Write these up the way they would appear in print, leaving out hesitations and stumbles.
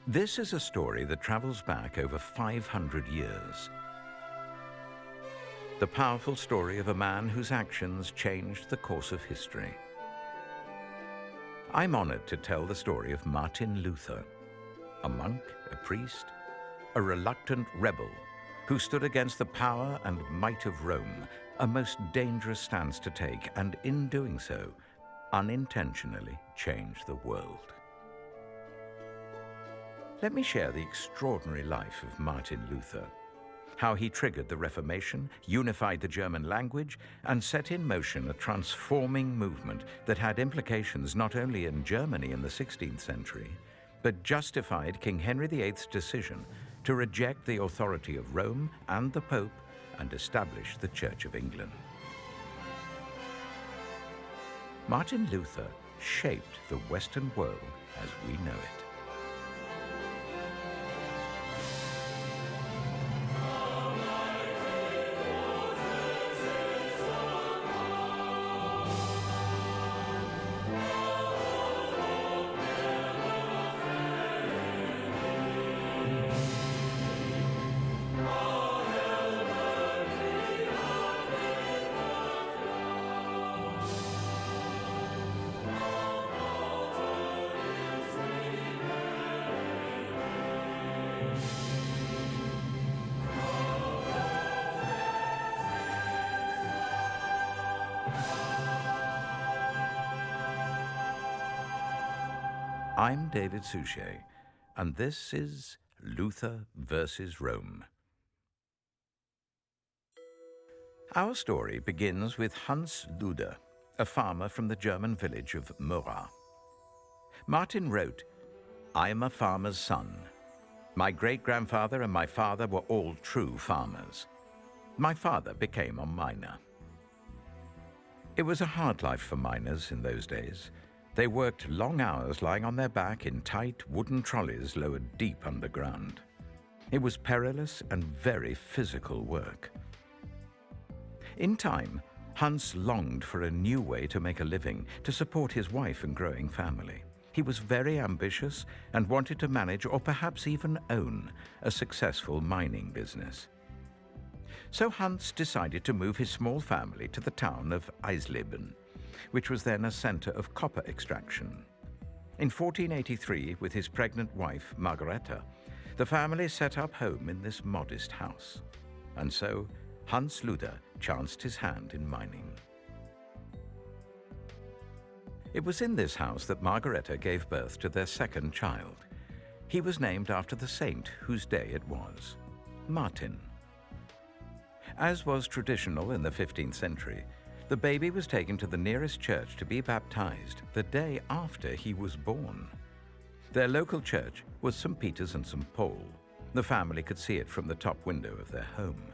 This is a story that travels back over 500 years. The powerful story of a man whose actions changed the course of history. I'm honored to tell the story of Martin Luther, a monk, a priest, a reluctant rebel who stood against the power and might of Rome, a most dangerous stance to take, and in doing so, unintentionally changed the world. Let me share the extraordinary life of Martin Luther, how he triggered the Reformation, unified the German language, and set in motion a transforming movement that had implications not only in Germany in the 16th century, but justified King Henry VIII's decision to reject the authority of Rome and the Pope and establish the Church of England. Martin Luther shaped the Western world as we know it. I'm David Suchet, and this is Luther versus Rome. Our story begins with Hans Luther, a farmer from the German village of Murat. Martin wrote, "I am a farmer's son. My great-grandfather and my father were all true farmers. My father became a miner." It was a hard life for miners in those days. They worked long hours lying on their back in tight wooden trolleys lowered deep underground. It was perilous and very physical work. In time, Hans longed for a new way to make a living, to support his wife and growing family. He was very ambitious and wanted to manage or perhaps even own a successful mining business. So Hans decided to move his small family to the town of Eisleben, which was then a center of copper extraction. In 1483, with his pregnant wife, Margareta, the family set up home in this modest house. And so, Hans Luther chanced his hand in mining. It was in this house that Margareta gave birth to their second child. He was named after the saint whose day it was, Martin. As was traditional in the 15th century, the baby was taken to the nearest church to be baptized the day after he was born. Their local church was St. Peter's and St. Paul. The family could see it from the top window of their home.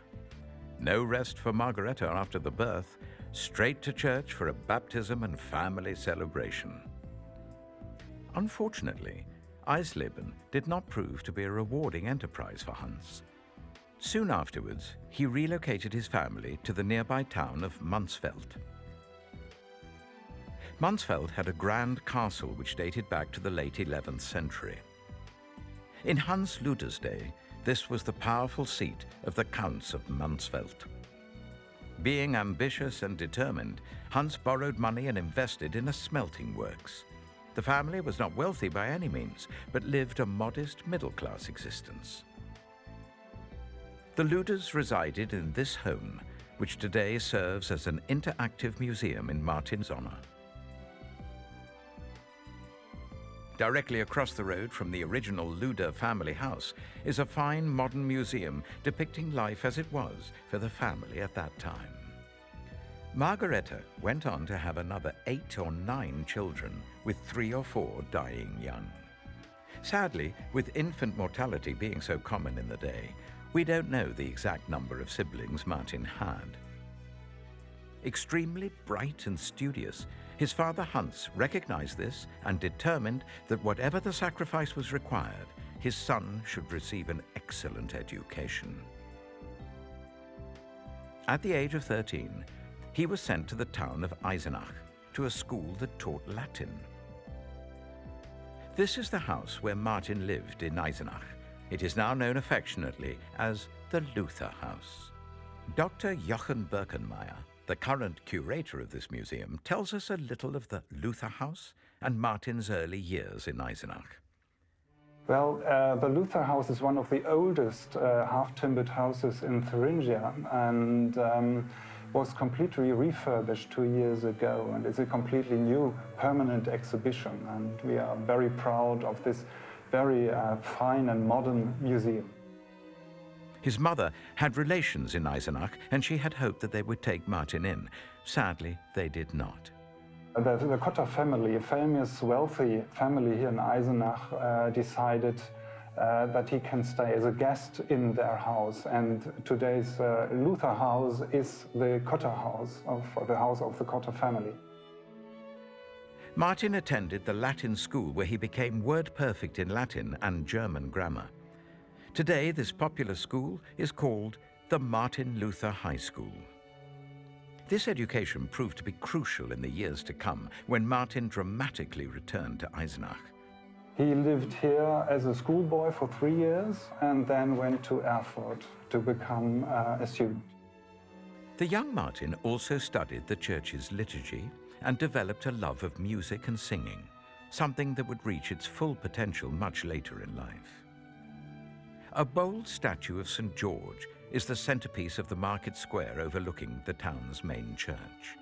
No rest for Margareta after the birth, straight to church for a baptism and family celebration. Unfortunately, Eisleben did not prove to be a rewarding enterprise for Hans. Soon afterwards, he relocated his family to the nearby town of Mansfeld. Mansfeld had a grand castle which dated back to the late 11th century. In Hans Luther's day, this was the powerful seat of the Counts of Mansfeld. Being ambitious and determined, Hans borrowed money and invested in a smelting works. The family was not wealthy by any means, but lived a modest middle-class existence. The Luthers resided in this home, which today serves as an interactive museum in Martin's honor. Directly across the road from the original Luther family house is a fine modern museum depicting life as it was for the family at that time. Margareta went on to have another 8 or 9 children, with 3 or 4 dying young. Sadly, with infant mortality being so common in the day, we don't know the exact number of siblings Martin had. Extremely bright and studious, his father Hans recognized this and determined that whatever the sacrifice was required, his son should receive an excellent education. At the age of 13, he was sent to the town of Eisenach, to a school that taught Latin. This is the house where Martin lived in Eisenach. It is now known affectionately as the Luther House. Dr. Jochen Birkenmeier, the current curator of this museum, tells us a little of the Luther House and Martin's early years in Eisenach. Well, the Luther House is one of the oldest half-timbered houses in Thuringia, and was completely refurbished 2 years ago, and it's a completely new permanent exhibition, and we are very proud of this very fine and modern museum. His mother had relations in Eisenach, and she had hoped that they would take Martin in. Sadly, they did not. The Cotter family, a famous wealthy family here in Eisenach, decided that he can stay as a guest in their house, and today's Luther House is the Cotter house, the house of the Cotter family. Martin attended the Latin school where he became word perfect in Latin and German grammar. Today, this popular school is called the Martin Luther High School. This education proved to be crucial in the years to come when Martin dramatically returned to Eisenach. He lived here as a schoolboy for 3 years and then went to Erfurt to become a student. The young Martin also studied the church's liturgy and developed a love of music and singing, something that would reach its full potential much later in life. A bold statue of St. George is the centerpiece of the market square overlooking the town's main church.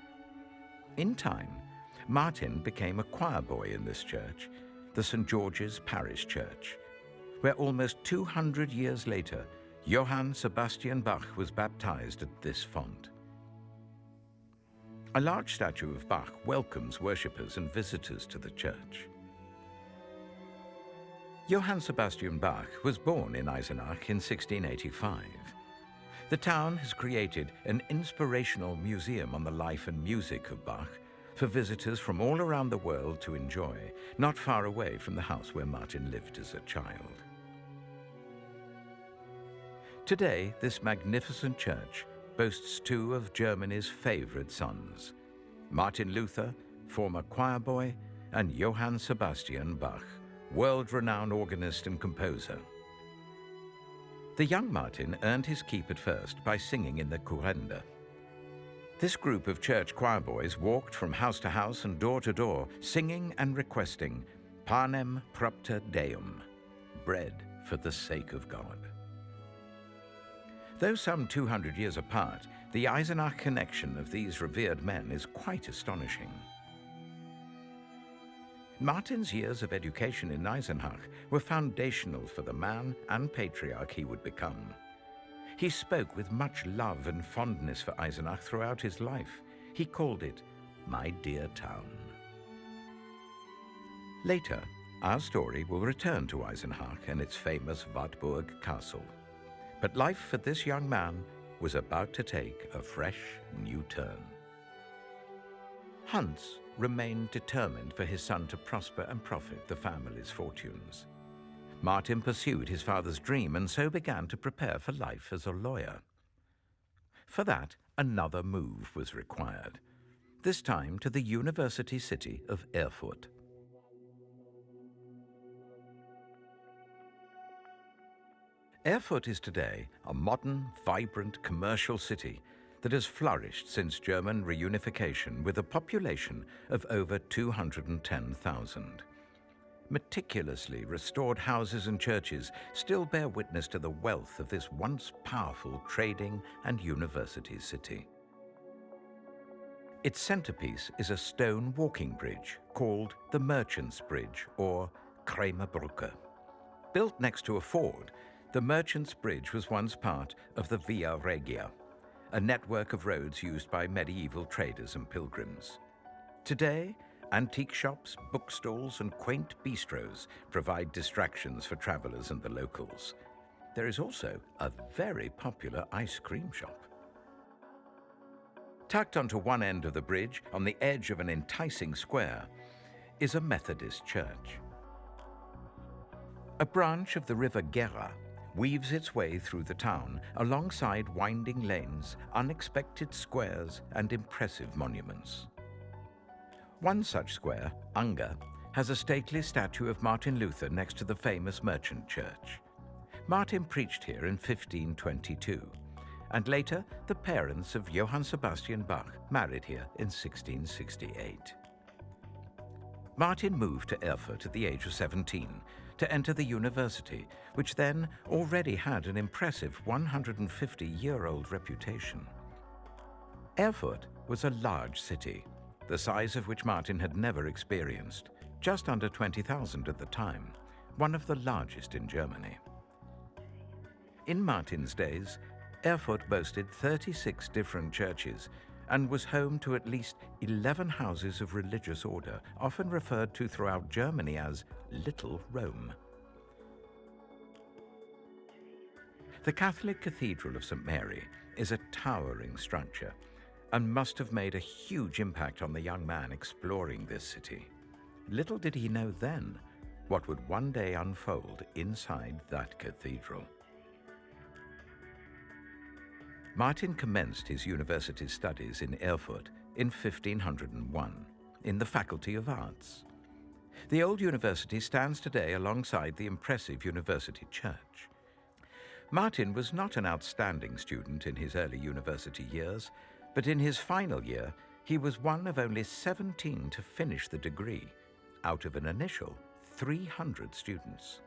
In time, Martin became a choir boy in this church, the St. George's Parish Church, where almost 200 years later, Johann Sebastian Bach was baptized at this font. A large statue of Bach welcomes worshippers and visitors to the church. Johann Sebastian Bach was born in Eisenach in 1685. The town has created an inspirational museum on the life and music of Bach for visitors from all around the world to enjoy, not far away from the house where Martin lived as a child. Today, this magnificent church boasts two of Germany's favorite sons, Martin Luther, former choir boy, and Johann Sebastian Bach, world-renowned organist and composer. The young Martin earned his keep at first by singing in the Kurrende. This group of church choir boys walked from house to house and door to door, singing and requesting Panem propter Deum, bread for the sake of God. Though some 200 years apart, the Eisenach connection of these revered men is quite astonishing. Martin's years of education in Eisenach were foundational for the man and patriarch he would become. He spoke with much love and fondness for Eisenach throughout his life. He called it my dear town. Later, our story will return to Eisenach and its famous Wartburg Castle. But life for this young man was about to take a fresh, new turn. Hans remained determined for his son to prosper and profit the family's fortunes. Martin pursued his father's dream and so began to prepare for life as a lawyer. For that, another move was required, this time to the university city of Erfurt. Erfurt is today a modern, vibrant commercial city that has flourished since German reunification with a population of over 210,000. Meticulously restored houses and churches still bear witness to the wealth of this once powerful trading and university city. Its centerpiece is a stone walking bridge called the Merchants' Bridge, or Krämerbrücke. Built next to a ford, the Merchants' Bridge was once part of the Via Regia, a network of roads used by medieval traders and pilgrims. Today, antique shops, bookstalls, and quaint bistros provide distractions for travelers and the locals. There is also a very popular ice cream shop. Tucked onto one end of the bridge, on the edge of an enticing square, is a Methodist church. A branch of the river Gera weaves its way through the town alongside winding lanes, unexpected squares, and impressive monuments. One such square, Unger, has a stately statue of Martin Luther next to the famous merchant church. Martin preached here in 1522, and later the parents of Johann Sebastian Bach married here in 1668. Martin moved to Erfurt at the age of 17 to enter the university, which then already had an impressive 150-year-old reputation. Erfurt was a large city, the size of which Martin had never experienced, just under 20,000 at the time, one of the largest in Germany. In Martin's days, Erfurt boasted 36 different churches and was home to at least 11 houses of religious order, often referred to throughout Germany as Little Rome. The Catholic Cathedral of St. Mary is a towering structure and must have made a huge impact on the young man exploring this city. Little did he know then what would one day unfold inside that cathedral. Martin commenced his university studies in Erfurt in 1501 in the Faculty of Arts. The old university stands today alongside the impressive university church. Martin was not an outstanding student in his early university years, but in his final year, he was one of only 17 to finish the degree, out of an initial 300 students.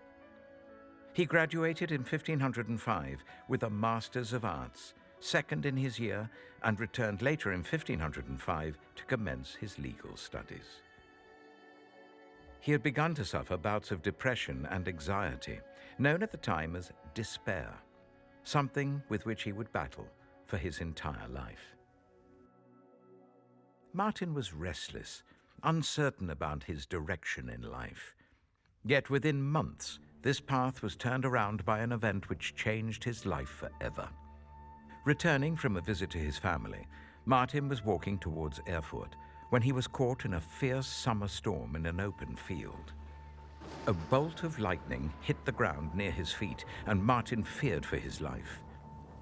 He graduated in 1505 with a Master's of Arts, second in his year, and returned later in 1505 to commence his legal studies. He had begun to suffer bouts of depression and anxiety, known at the time as despair, something with which he would battle for his entire life. Martin was restless, uncertain about his direction in life. Yet within months, this path was turned around by an event which changed his life forever. Returning from a visit to his family, Martin was walking towards Erfurt when he was caught in a fierce summer storm in an open field. A bolt of lightning hit the ground near his feet, and Martin feared for his life.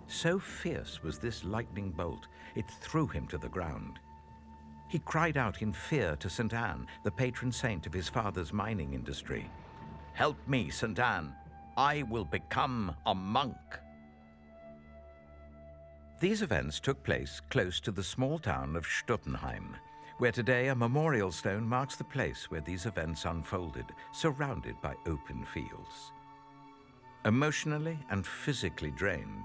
So fierce was this lightning bolt, it threw him to the ground. He cried out in fear to St. Anne, the patron saint of his father's mining industry. "Help me, St. Anne! I will become a monk!" These events took place close to the small town of Stuttenheim, where today a memorial stone marks the place where these events unfolded, surrounded by open fields. Emotionally and physically drained,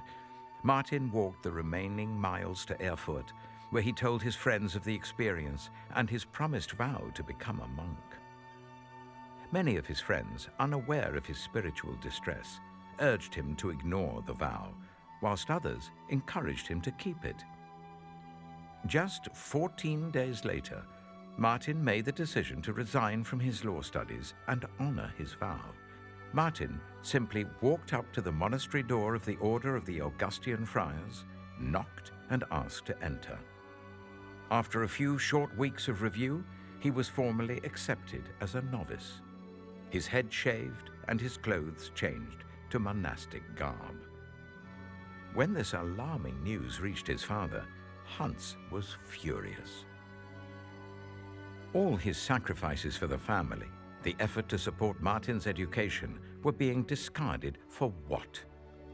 Martin walked the remaining miles to Erfurt, where he told his friends of the experience and his promised vow to become a monk. Many of his friends, unaware of his spiritual distress, urged him to ignore the vow, whilst others encouraged him to keep it. Just 14 days later, Martin made the decision to resign from his law studies and honor his vow. Martin simply walked up to the monastery door of the Order of the Augustinian Friars, knocked, and asked to enter. After a few short weeks of review, he was formally accepted as a novice. His head shaved and his clothes changed to monastic garb. When this alarming news reached his father, Hans was furious. All his sacrifices for the family, the effort to support Martin's education, were being discarded for what?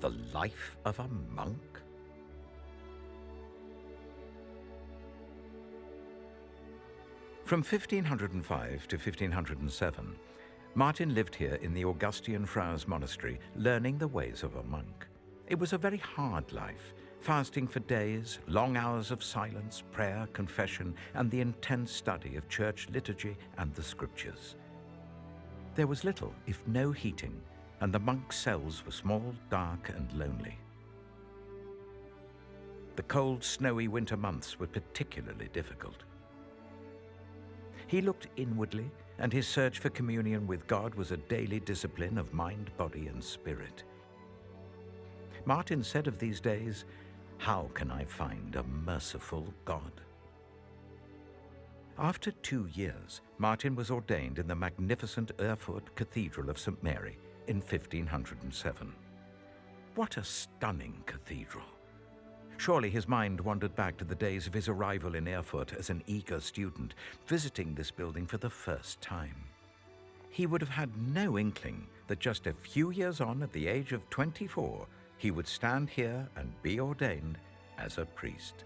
The life of a monk? From 1505 to 1507, Martin lived here in the Augustinian Friars Monastery, learning the ways of a monk. It was a very hard life, fasting for days, long hours of silence, prayer, confession, and the intense study of church liturgy and the scriptures. There was little, if no heating, and the monks' cells were small, dark, and lonely. The cold, snowy winter months were particularly difficult. He looked inwardly, and his search for communion with God was a daily discipline of mind, body, and spirit. Martin said of these days, "How can I find a merciful God?" After 2 years, Martin was ordained in the magnificent Erfurt Cathedral of St. Mary in 1507. What a stunning cathedral! Surely his mind wandered back to the days of his arrival in Erfurt as an eager student, visiting this building for the first time. he would have had no inkling that just a few years on, at the age of 24, he would stand here and be ordained as a priest.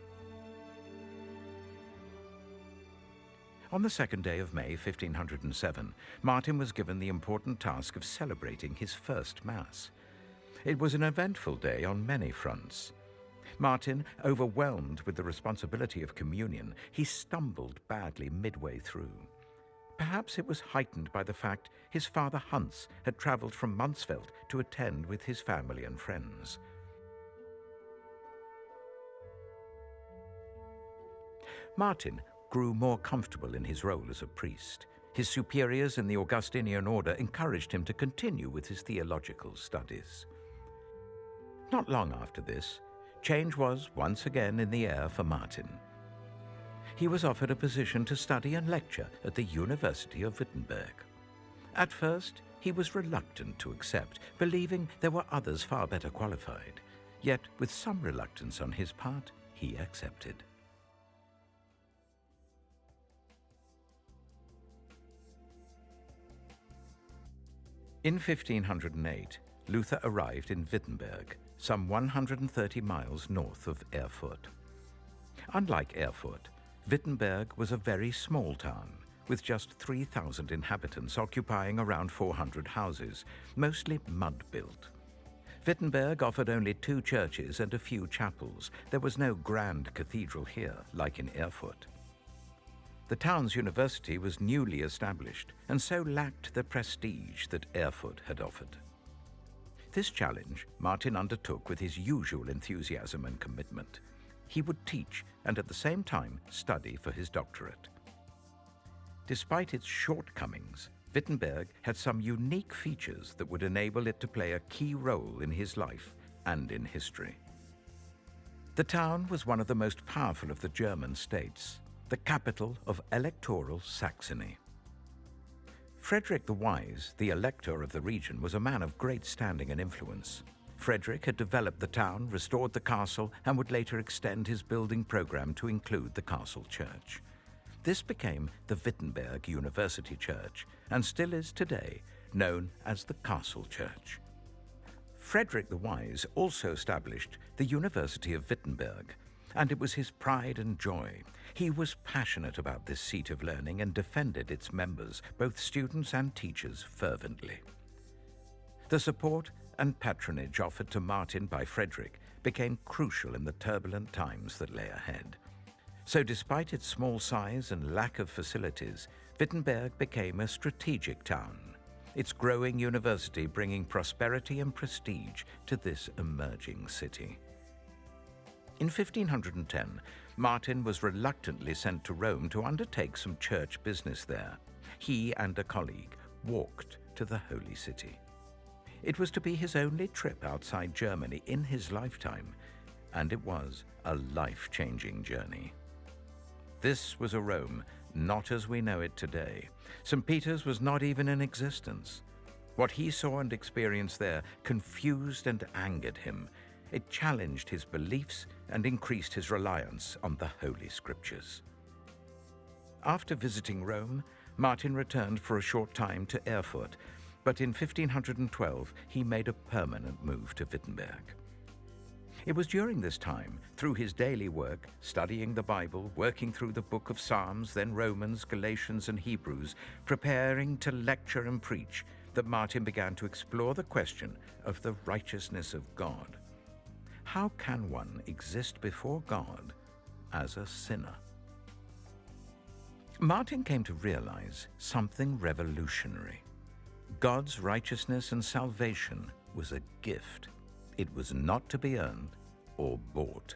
On the second day of May 1507, Martin was given the important task of celebrating his first Mass. It was an eventful day on many fronts. Martin, overwhelmed with the responsibility of communion, he stumbled badly midway through. Perhaps it was heightened by the fact his father Hans had travelled from Mansfeld to attend with his family and friends. Martin grew more comfortable in his role as a priest. His superiors in the Augustinian order encouraged him to continue with his theological studies. Not long after this, change was once again in the air for Martin. He was offered a position to study and lecture at the University of Wittenberg. At first, he was reluctant to accept, believing there were others far better qualified. Yet, with some reluctance on his part, he accepted. In 1508, Luther arrived in Wittenberg, some 130 miles north of Erfurt. Unlike Erfurt, Wittenberg was a very small town, with just 3,000 inhabitants occupying around 400 houses, mostly mud-built. Wittenberg offered only 2 churches and a few chapels. There was no grand cathedral here, like in Erfurt. The town's university was newly established and so lacked the prestige that Erfurt had offered. This challenge Martin undertook with his usual enthusiasm and commitment. He would teach and at the same time study for his doctorate. Despite its shortcomings, Wittenberg had some unique features that would enable it to play a key role in his life and in history. The town was one of the most powerful of the German states, the capital of electoral Saxony. Frederick the Wise, the elector of the region, was a man of great standing and influence. Frederick had developed the town, restored the castle, and would later extend his building program to include the castle church. This became the Wittenberg University Church, and still is today known as the Castle Church. Frederick the Wise also established the University of Wittenberg, and it was his pride and joy. He was passionate about this seat of learning and defended its members, both students and teachers, fervently. The support and patronage offered to Martin by Frederick became crucial in the turbulent times that lay ahead. So despite its small size and lack of facilities, Wittenberg became a strategic town, its growing university bringing prosperity and prestige to this emerging city. In 1510, Martin was reluctantly sent to Rome to undertake some church business there. He and a colleague walked to the Holy City. It was to be his only trip outside Germany in his lifetime, and it was a life-changing journey. This was a Rome not as we know it today. St. Peter's was not even in existence. What he saw and experienced there confused and angered him. It challenged his beliefs and increased his reliance on the Holy Scriptures. After visiting Rome, Martin returned for a short time to Erfurt, but in 1512 he made a permanent move to Wittenberg. It was during this time, through his daily work, studying the Bible, working through the book of Psalms, then Romans, Galatians, and Hebrews, preparing to lecture and preach, that Martin began to explore the question of the righteousness of God. How can one exist before God as a sinner? Martin came to realize something revolutionary. God's righteousness and salvation was a gift. It was not to be earned or bought.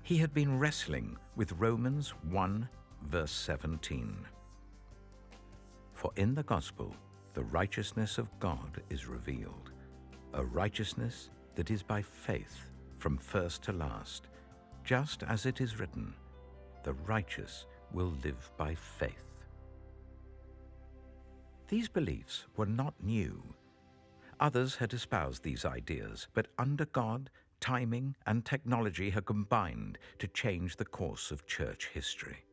He had been wrestling with Romans 1, verse 17. For in the gospel, the righteousness of God is revealed, a righteousness that is by faith from first to last, just as it is written, the righteous will live by faith. These beliefs were not new. Others had espoused these ideas, but under God, timing and technology had combined to change the course of church history.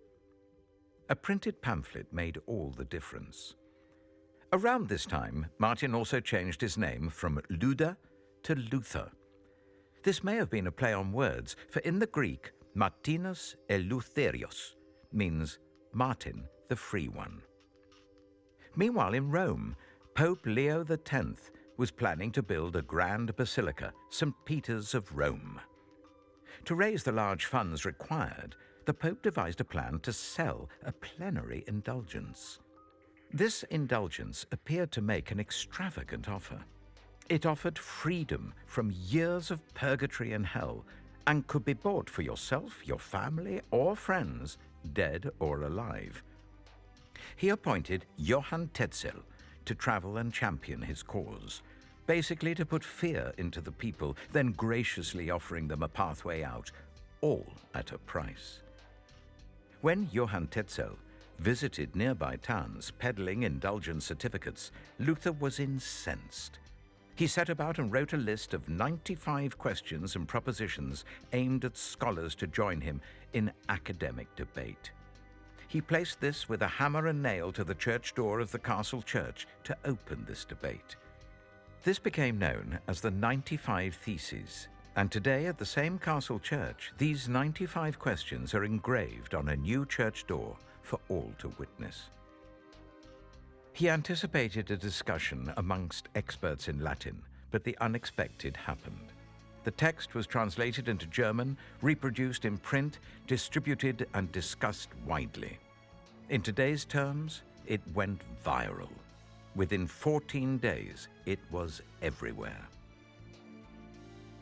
A printed pamphlet made all the difference. Around this time, Martin also changed his name from Luther to Luther. This may have been a play on words, for in the Greek, Martinus Eleutherios means Martin, the Free One. Meanwhile, in Rome, Pope Leo X was planning to build a grand basilica, St. Peter's of Rome. To raise the large funds required, the Pope devised a plan to sell a plenary indulgence. This indulgence appeared to make an extravagant offer. It offered freedom from years of purgatory and hell and could be bought for yourself, your family, or friends, dead or alive. He appointed Johann Tetzel to travel and champion his cause, basically to put fear into the people, then graciously offering them a pathway out, all at a price. When Johann Tetzel visited nearby towns peddling indulgence certificates, Luther was incensed. He set about and wrote a list of 95 questions and propositions aimed at scholars to join him in academic debate. He placed this with a hammer and nail to the church door of the castle church to open this debate. This became known as the 95 Theses, and today at the same castle church, these 95 questions are engraved on a new church door for all to witness. He anticipated a discussion amongst experts in Latin, but the unexpected happened. The text was translated into German, reproduced in print, distributed and discussed widely. In today's terms, it went viral. Within 14 days, it was everywhere.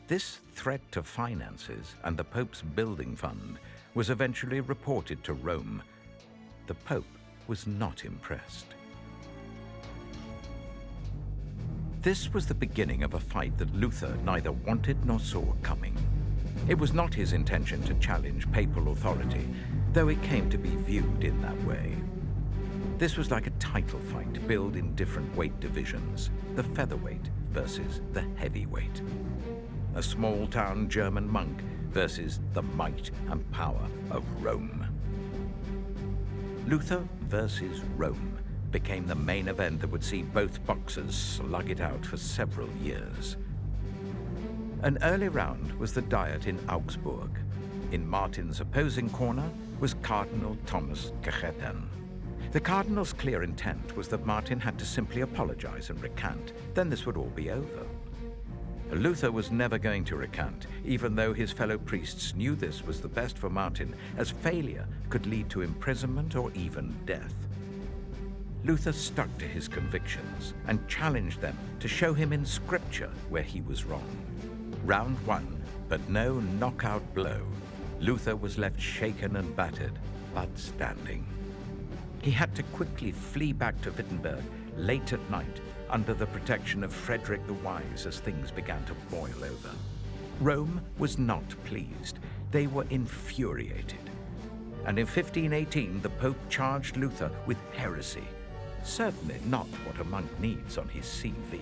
This threat to finances and the Pope's building fund was eventually reported to Rome. The Pope was not impressed. This was the beginning of a fight that Luther neither wanted nor saw coming. It was not his intention to challenge papal authority, though it came to be viewed in that way. This was like a title fight billed in different weight divisions, the featherweight versus the heavyweight. A small-town German monk versus the might and power of Rome. Luther versus Rome became the main event that would see both boxers slug it out for several years. An early round was the Diet in Augsburg. In Martin's opposing corner was Cardinal Thomas Cajetan. The cardinal's clear intent was that Martin had to simply apologize and recant, then this would all be over. Luther was never going to recant, even though his fellow priests knew this was the best for Martin, as failure could lead to imprisonment or even death. Luther stuck to his convictions and challenged them to show him in Scripture where he was wrong. Round one, but no knockout blow. Luther was left shaken and battered, but standing. He had to quickly flee back to Wittenberg late at night under the protection of Frederick the Wise as things began to boil over. Rome was not pleased. They were infuriated. And in 1518, the Pope charged Luther with heresy. Certainly not what a monk needs on his CV.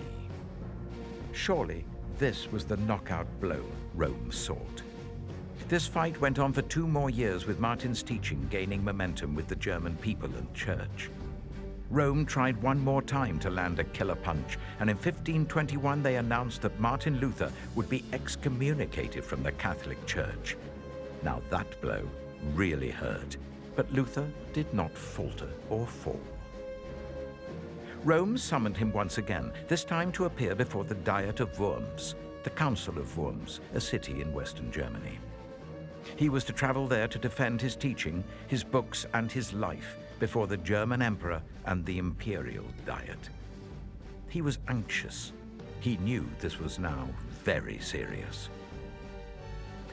Surely this was the knockout blow Rome sought. This fight went on for 2 more years, with Martin's teaching gaining momentum with the German people and church. Rome tried one more time to land a killer punch, and in 1521 they announced that Martin Luther would be excommunicated from the Catholic Church. Now that blow really hurt, but Luther did not falter or fall. Rome summoned him once again, this time to appear before the Diet of Worms, the Council of Worms, a city in Western Germany. He was to travel there to defend his teaching, his books, and his life before the German Emperor and the Imperial Diet. He was anxious. He knew this was now very serious.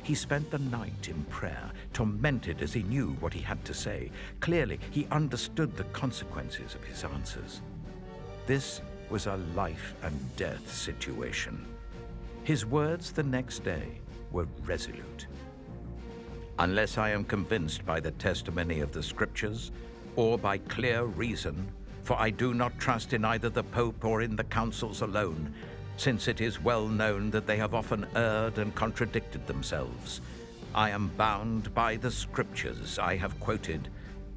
He spent the night in prayer, tormented as he knew what he had to say. Clearly, he understood the consequences of his answers. This was a life and death situation. His words the next day were resolute. Unless I am convinced by the testimony of the Scriptures, or by clear reason, for I do not trust in either the Pope or in the councils alone, since it is well known that they have often erred and contradicted themselves. I am bound by the Scriptures I have quoted,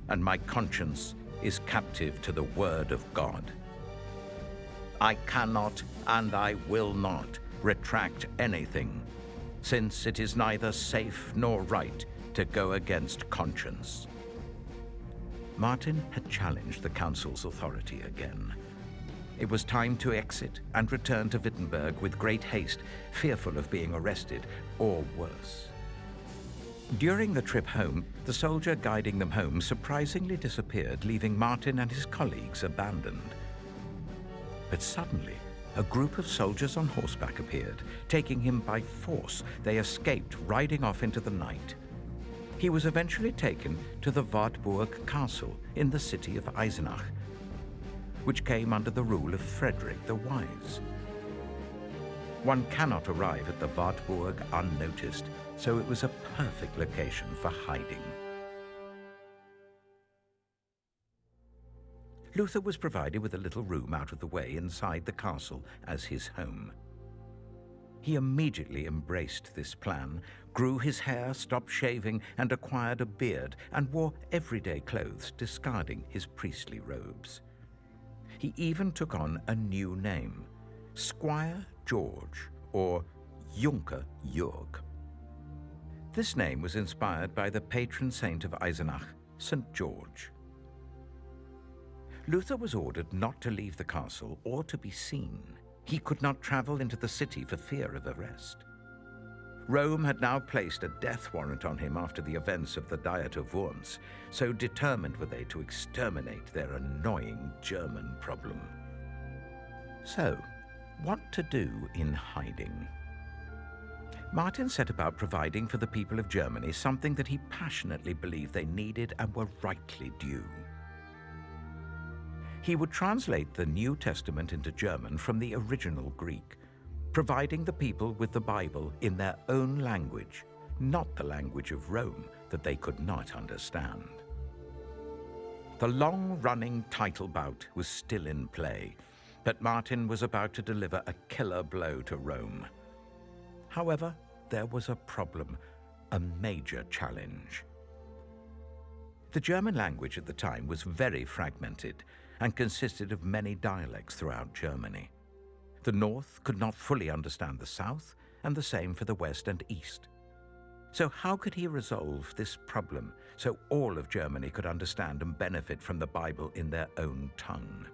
and my conscience is captive to the word of God. I cannot and I will not retract anything, since it is neither safe nor right to go against conscience." Martin had challenged the council's authority again. It was time to exit and return to Wittenberg with great haste, fearful of being arrested, or worse. During the trip home, the soldier guiding them home surprisingly disappeared, leaving Martin and his colleagues abandoned. But suddenly, a group of soldiers on horseback appeared, taking him by force. They escaped, riding off into the night. He was eventually taken to the Wartburg Castle in the city of Eisenach, which came under the rule of Frederick the Wise. One cannot arrive at the Wartburg unnoticed, so it was a perfect location for hiding. Luther was provided with a little room out of the way inside the castle as his home. He immediately embraced this plan, grew his hair, stopped shaving, and acquired a beard, and wore everyday clothes, discarding his priestly robes. He even took on a new name, Squire George, or Junker Jörg. This name was inspired by the patron saint of Eisenach, St. George. Luther was ordered not to leave the castle or to be seen. He could not travel into the city for fear of arrest. Rome had now placed a death warrant on him after the events of the Diet of Worms, so determined were they to exterminate their annoying German problem. So, what to do in hiding? Martin set about providing for the people of Germany something that he passionately believed they needed and were rightly due. He would translate the New Testament into German from the original Greek, providing the people with the Bible in their own language, not the language of Rome that they could not understand. The long-running title bout was still in play, but Martin was about to deliver a killer blow to Rome. However, there was a problem, a major challenge. The German language at the time was very fragmented and consisted of many dialects throughout Germany. The North could not fully understand the South, and the same for the West and East. So how could he resolve this problem so all of Germany could understand and benefit from the Bible in their own tongue?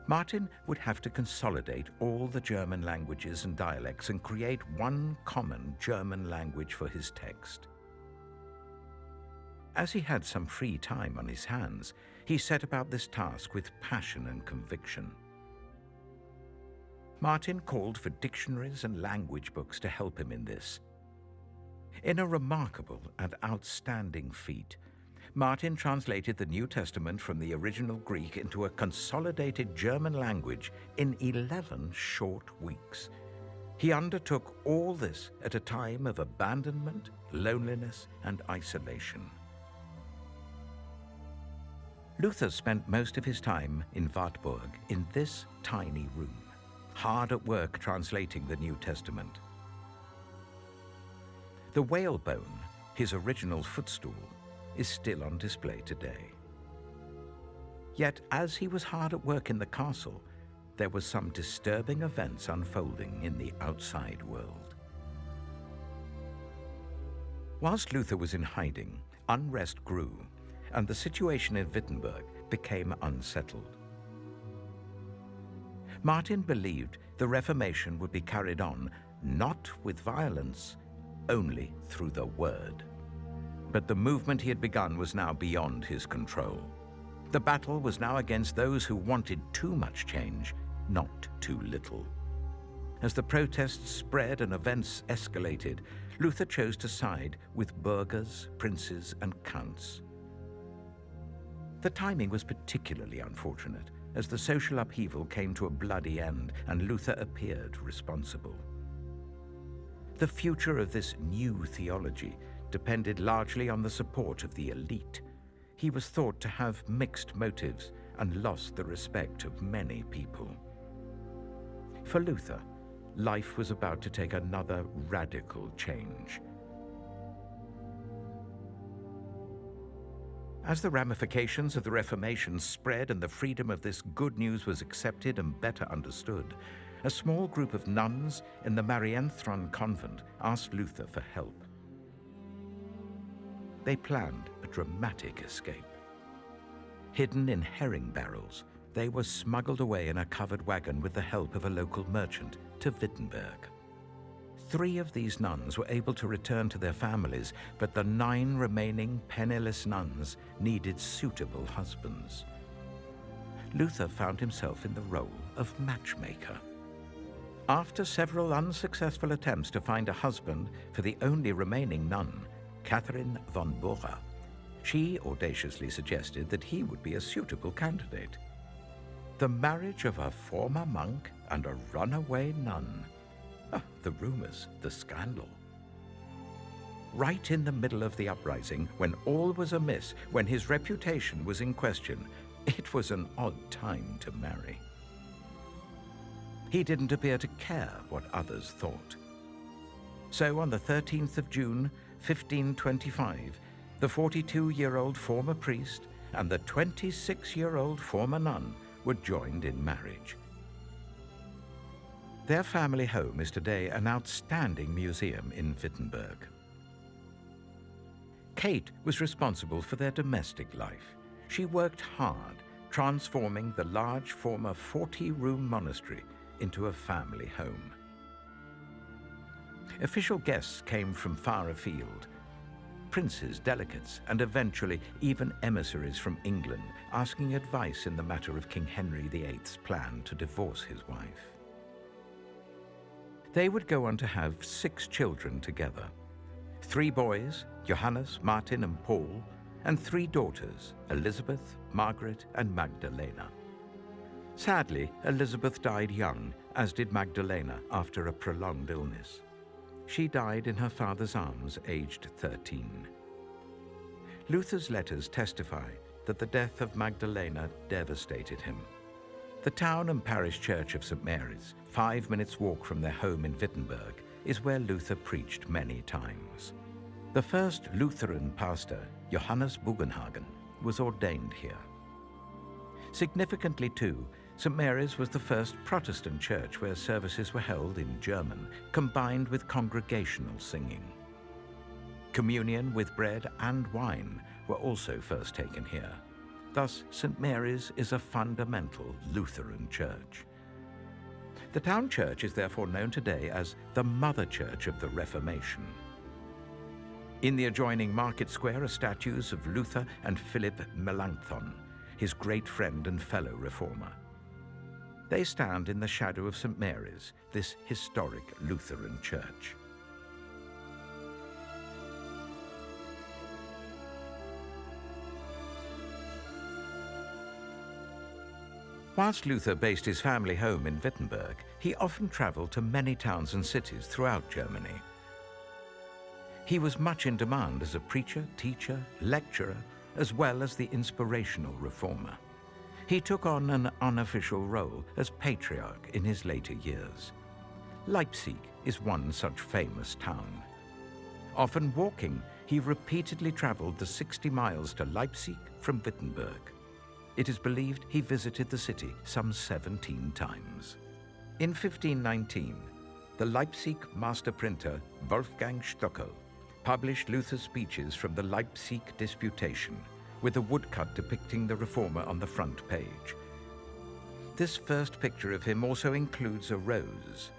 Martin would have to consolidate all the German languages and dialects and create one common German language for his text. As he had some free time on his hands, he set about this task with passion and conviction. Martin called for dictionaries and language books to help him in this. In a remarkable and outstanding feat, Martin translated the New Testament from the original Greek into a consolidated German language in 11 short weeks. He undertook all this at a time of abandonment, loneliness, and isolation. Luther spent most of his time in Wartburg in this tiny room, hard at work translating the New Testament. The whalebone, his original footstool, is still on display today. Yet, as he was hard at work in the castle, there were some disturbing events unfolding in the outside world. Whilst Luther was in hiding, unrest grew, and the situation in Wittenberg became unsettled. Martin believed the Reformation would be carried on not with violence, only through the word. But the movement he had begun was now beyond his control. The battle was now against those who wanted too much change, not too little. As the protests spread and events escalated, Luther chose to side with burghers, princes, and counts. The timing was particularly unfortunate, as the social upheaval came to a bloody end and Luther appeared responsible. The future of this new theology depended largely on the support of the elite. He was thought to have mixed motives and lost the respect of many people. For Luther, life was about to take another radical change. As the ramifications of the Reformation spread and the freedom of this good news was accepted and better understood, a small group of nuns in the Marienthron convent asked Luther for help. They planned a dramatic escape. Hidden in herring barrels, they were smuggled away in a covered wagon with the help of a local merchant to Wittenberg. 3 of these nuns were able to return to their families, but the 9 remaining penniless nuns needed suitable husbands. Luther found himself in the role of matchmaker. After several unsuccessful attempts to find a husband for the only remaining nun, Catherine von Bora, she audaciously suggested that he would be a suitable candidate. The marriage of a former monk and a runaway nun. The rumors, the scandal. Right in the middle of the uprising, when all was amiss, when his reputation was in question, it was an odd time to marry. He didn't appear to care what others thought. So on the 13th of June, 1525, the 42-year-old former priest and the 26-year-old former nun were joined in marriage. Their family home is today an outstanding museum in Wittenberg. Kate was responsible for their domestic life. She worked hard, transforming the large former 40-room monastery into a family home. Official guests came from far afield. Princes, delegates, and eventually even emissaries from England asking advice in the matter of King Henry VIII's plan to divorce his wife. They would go on to have 6 children together. 3 boys, Johannes, Martin, and Paul, and 3 daughters, Elizabeth, Margaret, and Magdalena. Sadly, Elizabeth died young, as did Magdalena after a prolonged illness. She died in her father's arms, aged 13. Luther's letters testify that the death of Magdalena devastated him. The town and parish church of St. Mary's, 5 minutes' walk from their home in Wittenberg, is where Luther preached many times. The first Lutheran pastor, Johannes Bugenhagen, was ordained here. Significantly too, St. Mary's was the first Protestant church where services were held in German, combined with congregational singing. Communion with bread and wine were also first taken here. Thus, St. Mary's is a fundamental Lutheran church. The town church is therefore known today as the Mother Church of the Reformation. In the adjoining market square are statues of Luther and Philip Melanchthon, his great friend and fellow reformer. They stand in the shadow of St. Mary's, this historic Lutheran church. Whilst Luther based his family home in Wittenberg, he often traveled to many towns and cities throughout Germany. He was much in demand as a preacher, teacher, lecturer, as well as the inspirational reformer. He took on an unofficial role as patriarch in his later years. Leipzig is one such famous town. Often walking, he repeatedly traveled the 60 miles to Leipzig from Wittenberg. It is believed he visited the city some 17 times. In 1519, the Leipzig master printer Wolfgang Stockel published Luther's speeches from the Leipzig Disputation, with a woodcut depicting the reformer on the front page. This first picture of him also includes a rose.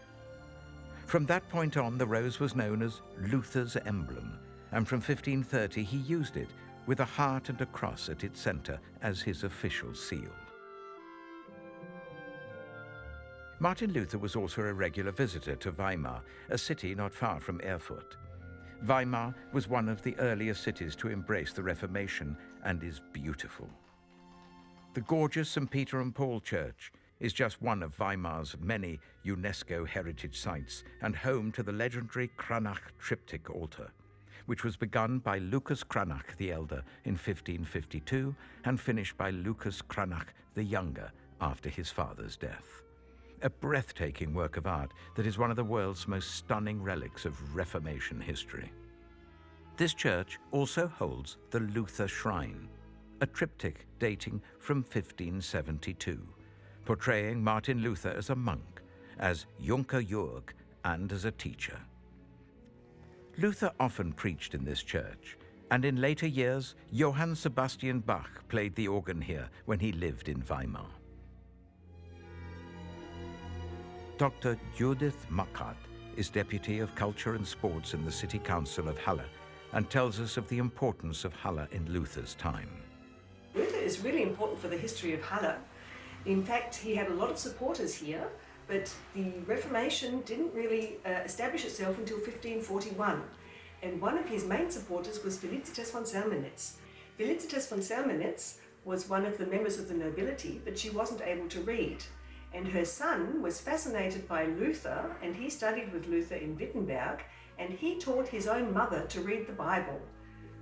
From that point on, the rose was known as Luther's emblem, and from 1530 he used it with a heart and a cross at its center as his official seal. Martin Luther was also a regular visitor to Weimar, a city not far from Erfurt. Weimar was one of the earliest cities to embrace the Reformation and is beautiful. The gorgeous St. Peter and Paul Church is just one of Weimar's many UNESCO heritage sites and home to the legendary Cranach triptych altar, which was begun by Lucas Cranach the Elder in 1552 and finished by Lucas Cranach the Younger after his father's death. A breathtaking work of art that is one of the world's most stunning relics of Reformation history. This church also holds the Luther Shrine. a triptych dating from 1572, portraying Martin Luther as a monk, as Junker Jörg, and as a teacher. Luther often preached in this church, and in later years, Johann Sebastian Bach played the organ here when he lived in Weimar. Dr. Judith Mackart is Deputy of Culture and Sports in the City Council of Halle and tells us of the importance of Halle in Luther's time. Luther is really important for the history of Halle. In fact, he had a lot of supporters here, but the Reformation didn't really establish itself until 1541. And one of his main supporters was Felicitas von Salmenitz. Felicitas von Salmenitz was one of the members of the nobility, but she wasn't able to read. And her son was fascinated by Luther, and he studied with Luther in Wittenberg, and he taught his own mother to read the Bible.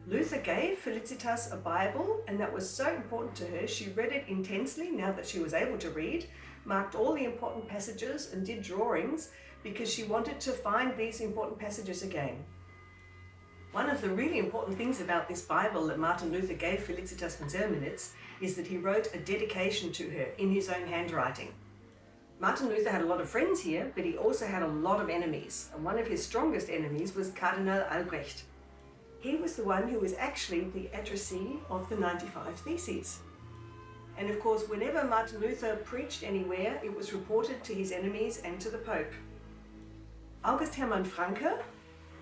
Luther gave Felicitas a Bible, and that was so important to her. She read it intensely now that she was able to read, marked all the important passages and did drawings because she wanted to find these important passages again. One of the really important things about this Bible that Martin Luther gave Felicitas von Salmenitz is that he wrote a dedication to her in his own handwriting. Martin Luther had a lot of friends here, but he also had a lot of enemies, and one of his strongest enemies was Cardinal Albrecht. He was the one who was actually the addressee of the 95 Theses. And of course, whenever Martin Luther preached anywhere, it was reported to his enemies and to the Pope. August Hermann Francke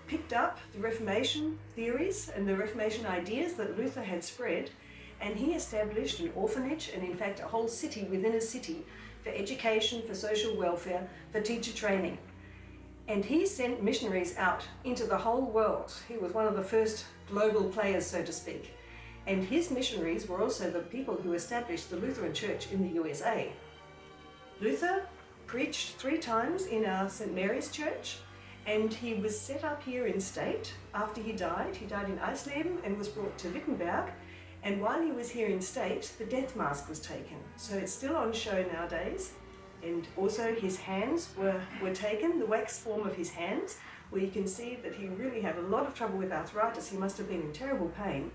picked up the Reformation theories and the Reformation ideas that Luther had spread, and he established an orphanage and in fact a whole city within a city for education, for social welfare, for teacher training. And he sent missionaries out into the whole world. He was one of the first global players, so to speak. And his missionaries were also the people who established the Lutheran Church in the USA. Luther preached 3 times in our St. Mary's Church, and he was set up here in state after he died. He died in Eisleben and was brought to Wittenberg. And while he was here in state, the death mask was taken. So it's still on show nowadays. And also his hands were taken, the wax form of his hands, where you can see that he really had a lot of trouble with arthritis. He must have been in terrible pain.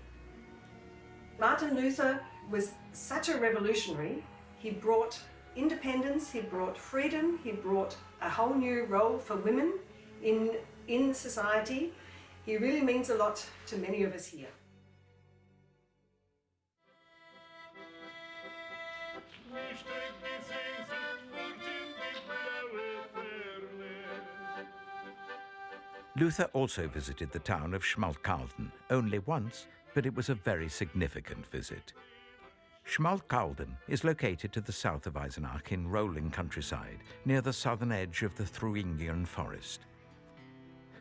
Martin Luther was such a revolutionary. He brought independence, he brought freedom, he brought a whole new role for women in society. He really means a lot to many of us here. Luther also visited the town of Schmalkalden, only once, but it was a very significant visit. Schmalkalden is located to the south of Eisenach in rolling countryside, near the southern edge of the Thuringian forest.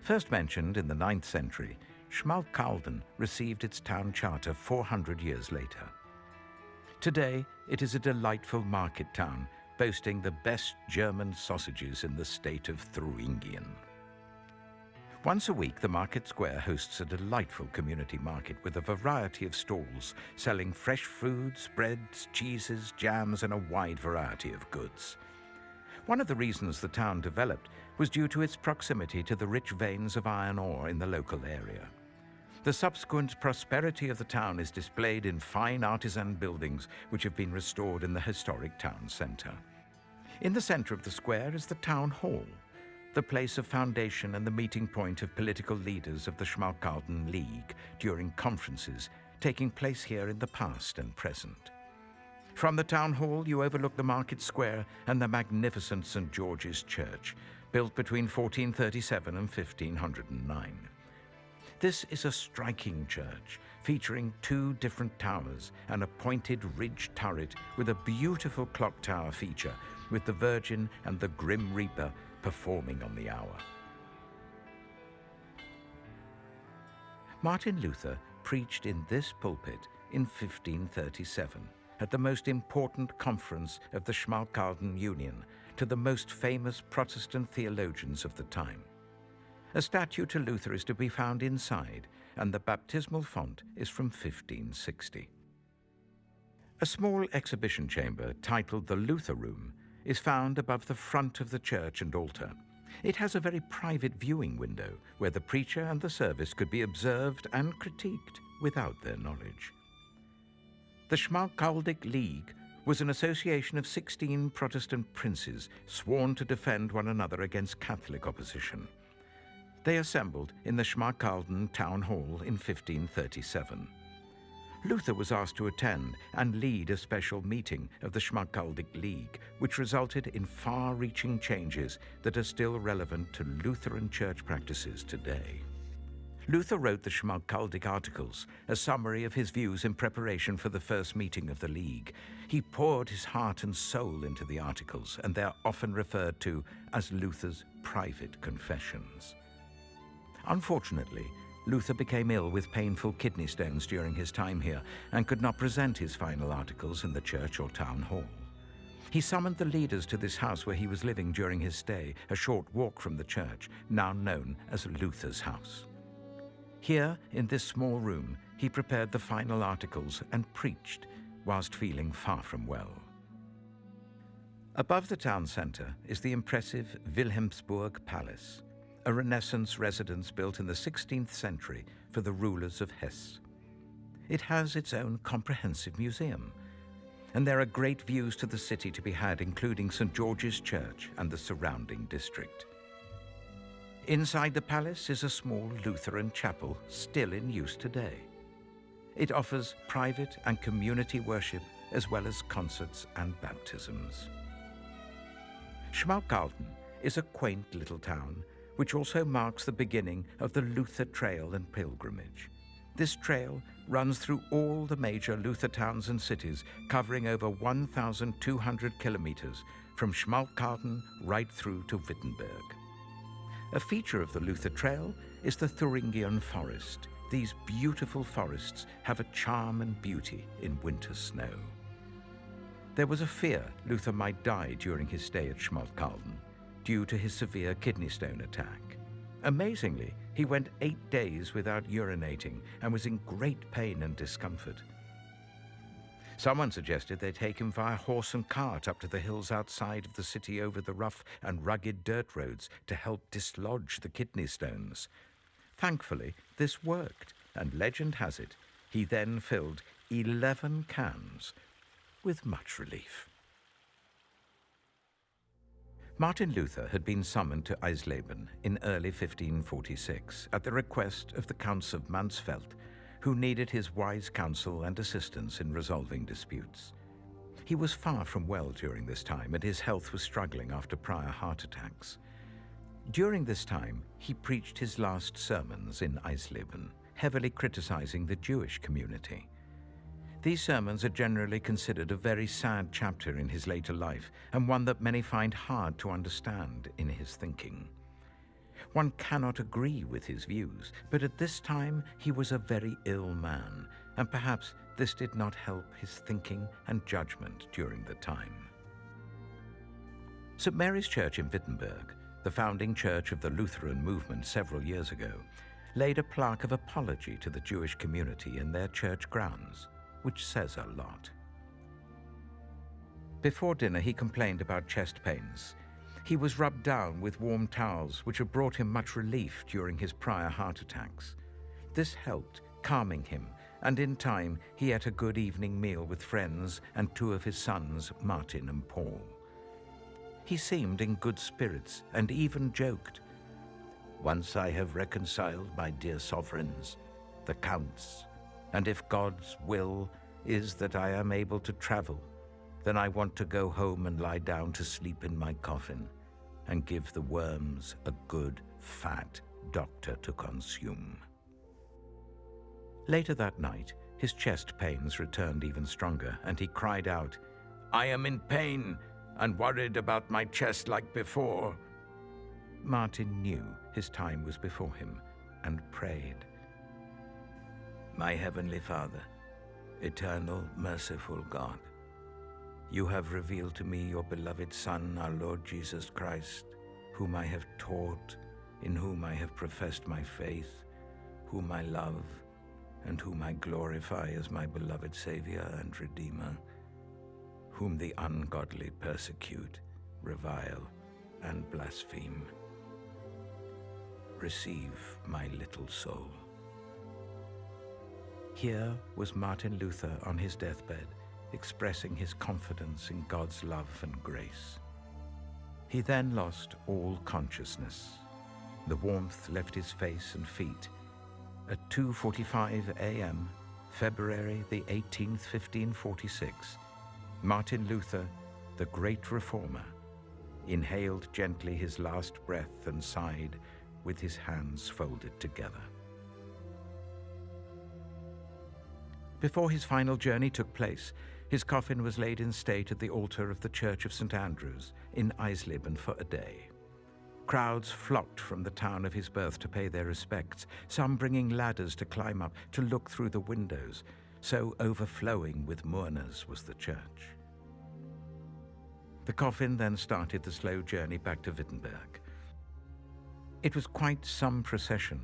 First mentioned in the 9th century, Schmalkalden received its town charter 400 years later. Today, it is a delightful market town, boasting the best German sausages in the state of Thuringien. Once a week, the market square hosts a delightful community market with a variety of stalls selling fresh foods, breads, cheeses, jams, and a wide variety of goods. One of the reasons the town developed was due to its proximity to the rich veins of iron ore in the local area. The subsequent prosperity of the town is displayed in fine artisan buildings which have been restored in the historic town centre. In the centre of the square is the town hall, the place of foundation and the meeting point of political leaders of the Schmalkalden League during conferences taking place here in the past and present. From the town hall, you overlook the market square and the magnificent St. George's Church, built between 1437 and 1509. This is a striking church, featuring 2 different towers and a pointed ridge turret with a beautiful clock tower feature, with the Virgin and the Grim Reaper performing on the hour. Martin Luther preached in this pulpit in 1537 at the most important conference of the Schmalkalden Union to the most famous Protestant theologians of the time. A statue to Luther is to be found inside, and the baptismal font is from 1560. A small exhibition chamber titled the Luther Room is found above the front of the church and altar. It has a very private viewing window where the preacher and the service could be observed and critiqued without their knowledge. The Schmalkaldic League was an association of 16 Protestant princes sworn to defend one another against Catholic opposition. They assembled in the Schmalkalden town hall in 1537. Luther was asked to attend and lead a special meeting of the Schmalkaldic League, which resulted in far-reaching changes that are still relevant to Lutheran church practices today. Luther wrote the Schmalkaldic Articles, a summary of his views in preparation for the first meeting of the League. He poured his heart and soul into the Articles, and they are often referred to as Luther's private confessions. Unfortunately, Luther became ill with painful kidney stones during his time here and could not present his final articles in the church or town hall. He summoned the leaders to this house where he was living during his stay, a short walk from the church, now known as Luther's house. Here, in this small room, he prepared the final articles and preached, whilst feeling far from well. Above the town centre is the impressive Wilhelmsburg Palace, a Renaissance residence built in the 16th century for the rulers of Hesse. It has its own comprehensive museum, and there are great views to the city to be had, including St. George's Church and the surrounding district. Inside the palace is a small Lutheran chapel still in use today. It offers private and community worship as well as concerts and baptisms. Schmalkalden is a quaint little town which also marks the beginning of the Luther Trail and Pilgrimage. This trail runs through all the major Luther towns and cities, covering over 1,200 kilometers from Schmalkalden right through to Wittenberg. A feature of the Luther Trail is the Thuringian Forest. These beautiful forests have a charm and beauty in winter snow. There was a fear Luther might die during his stay at Schmalkalden due to his severe kidney stone attack. Amazingly, he went 8 days without urinating and was in great pain and discomfort. Someone suggested they take him via horse and cart up to the hills outside of the city over the rough and rugged dirt roads to help dislodge the kidney stones. Thankfully, this worked, and legend has it, he then filled 11 cans with much relief. Martin Luther had been summoned to Eisleben in early 1546 at the request of the Counts of Mansfeld, who needed his wise counsel and assistance in resolving disputes. He was far from well during this time, and his health was struggling after prior heart attacks. During this time, he preached his last sermons in Eisleben, heavily criticizing the Jewish community. These sermons are generally considered a very sad chapter in his later life, and one that many find hard to understand in his thinking. One cannot agree with his views, but at this time he was a very ill man, and perhaps this did not help his thinking and judgment during the time. St. Mary's Church in Wittenberg, the founding church of the Lutheran movement several years ago, laid a plaque of apology to the Jewish community in their church grounds, which says a lot. Before dinner, he complained about chest pains. He was rubbed down with warm towels, which had brought him much relief during his prior heart attacks. This helped, calming him, and in time he ate a good evening meal with friends and 2 of his sons, Martin and Paul. He seemed in good spirits and even joked, "Once I have reconciled my dear sovereigns, the counts, and if God's will is that I am able to travel, then I want to go home and lie down to sleep in my coffin and give the worms a good, fat doctor to consume." Later that night, his chest pains returned even stronger, and he cried out, "I am in pain and worried about my chest like before." Martin knew his time was before him and prayed, "My Heavenly Father, eternal, merciful God, you have revealed to me your beloved Son, our Lord Jesus Christ, whom I have taught, in whom I have professed my faith, whom I love, and whom I glorify as my beloved Savior and Redeemer, whom the ungodly persecute, revile, and blaspheme. Receive my little soul." Here was Martin Luther on his deathbed, expressing his confidence in God's love and grace. He then lost all consciousness. The warmth left his face and feet. At 2:45 a.m., February the 18th, 1546, Martin Luther, the great reformer, inhaled gently his last breath and sighed with his hands folded together. Before his final journey took place, his coffin was laid in state at the altar of the Church of St. Andrews in Eisleben for a day. Crowds flocked from the town of his birth to pay their respects, some bringing ladders to climb up to look through the windows, so overflowing with mourners was the church. The coffin then started the slow journey back to Wittenberg. It was quite some procession.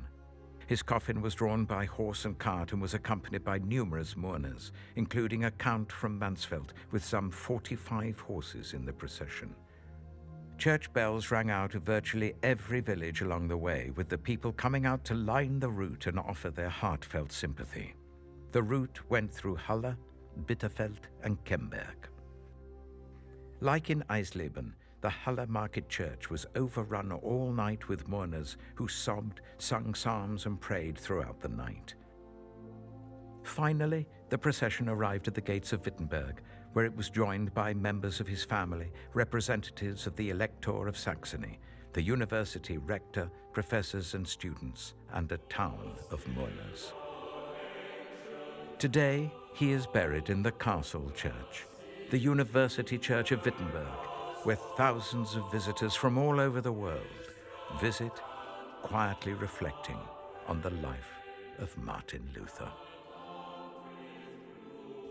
His coffin was drawn by horse and cart and was accompanied by numerous mourners, including a count from Mansfeld with some 45 horses in the procession. Church bells rang out of virtually every village along the way, with the people coming out to line the route and offer their heartfelt sympathy. The route went through Halle, Bitterfeld, and Kemberg. Like in Eisleben, the Halle Market Church was overrun all night with mourners who sobbed, sung psalms, and prayed throughout the night. Finally, the procession arrived at the gates of Wittenberg, where it was joined by members of his family, representatives of the Elector of Saxony, the university rector, professors and students, and a town of mourners. Today, he is buried in the Castle Church, the University Church of Wittenberg, where thousands of visitors from all over the world visit, quietly reflecting on the life of Martin Luther.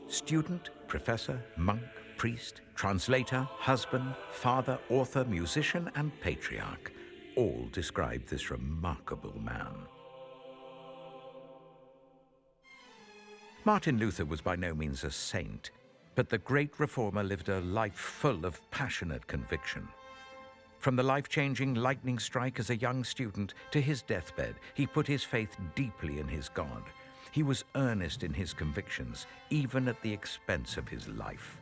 Student, professor, monk, priest, translator, husband, father, author, musician, and patriarch all describe this remarkable man. Martin Luther was by no means a saint, but the great reformer lived a life full of passionate conviction. From the life-changing lightning strike as a young student to his deathbed, he put his faith deeply in his God. He was earnest in his convictions, even at the expense of his life.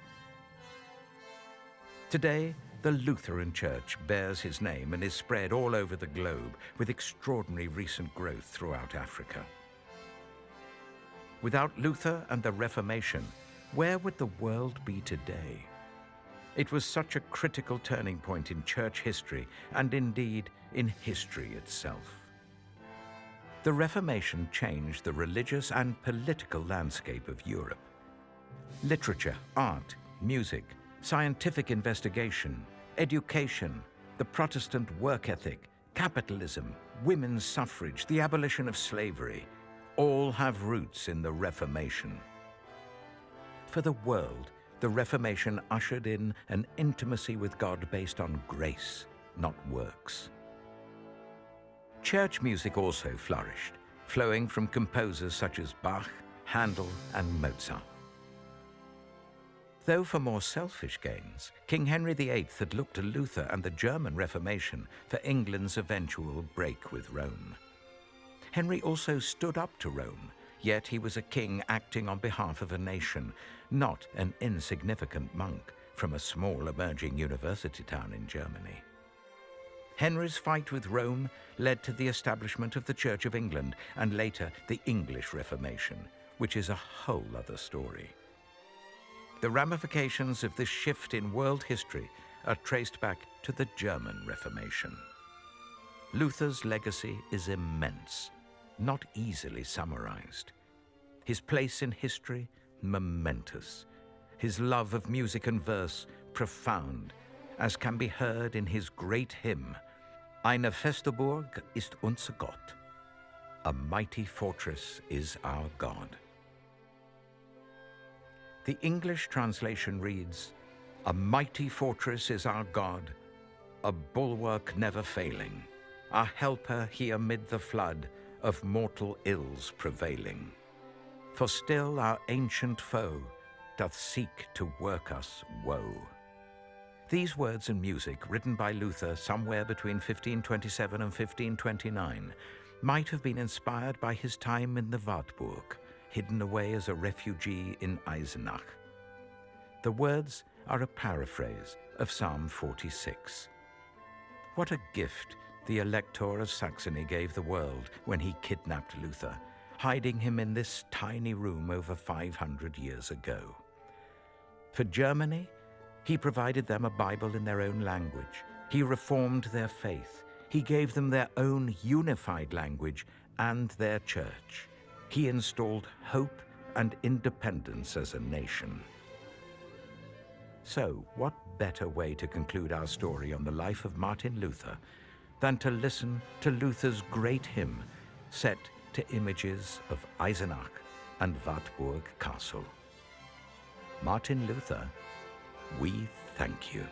Today, the Lutheran Church bears his name and is spread all over the globe, with extraordinary recent growth throughout Africa. Without Luther and the Reformation, where would the world be today? It was such a critical turning point in church history, and indeed in history itself. The Reformation changed the religious and political landscape of Europe. Literature, art, music, scientific investigation, education, the Protestant work ethic, capitalism, women's suffrage, the abolition of slavery, all have roots in the Reformation. For the world, the Reformation ushered in an intimacy with God based on grace, not works. Church music also flourished, flowing from composers such as Bach, Handel, and Mozart. Though for more selfish gains, King Henry VIII had looked to Luther and the German Reformation for England's eventual break with Rome. Henry also stood up to Rome, yet he was a king acting on behalf of a nation, not an insignificant monk from a small emerging university town in Germany. Henry's fight with Rome led to the establishment of the Church of England and later the English Reformation, which is a whole other story. The ramifications of this shift in world history are traced back to the German Reformation. Luther's legacy is immense, not easily summarized. His place in history, momentous. His love of music and verse, profound, as can be heard in his great hymn, Eine feste Burg ist unser Gott. A mighty fortress is our God. The English translation reads, A mighty fortress is our God, a bulwark never failing, our helper he amid the flood of mortal ills prevailing. For still our ancient foe doth seek to work us woe. These words and music, written by Luther somewhere between 1527 and 1529, might have been inspired by his time in the Wartburg, hidden away as a refugee in Eisenach. The words are a paraphrase of Psalm 46. What a gift the Elector of Saxony gave the world when he kidnapped Luther, hiding him in this tiny room over 500 years ago. For Germany, he provided them a Bible in their own language. He reformed their faith. He gave them their own unified language and their church. He installed hope and independence as a nation. So, what better way to conclude our story on the life of Martin Luther than to listen to Luther's great hymn set to images of Eisenach and Wartburg Castle. Martin Luther, we thank you.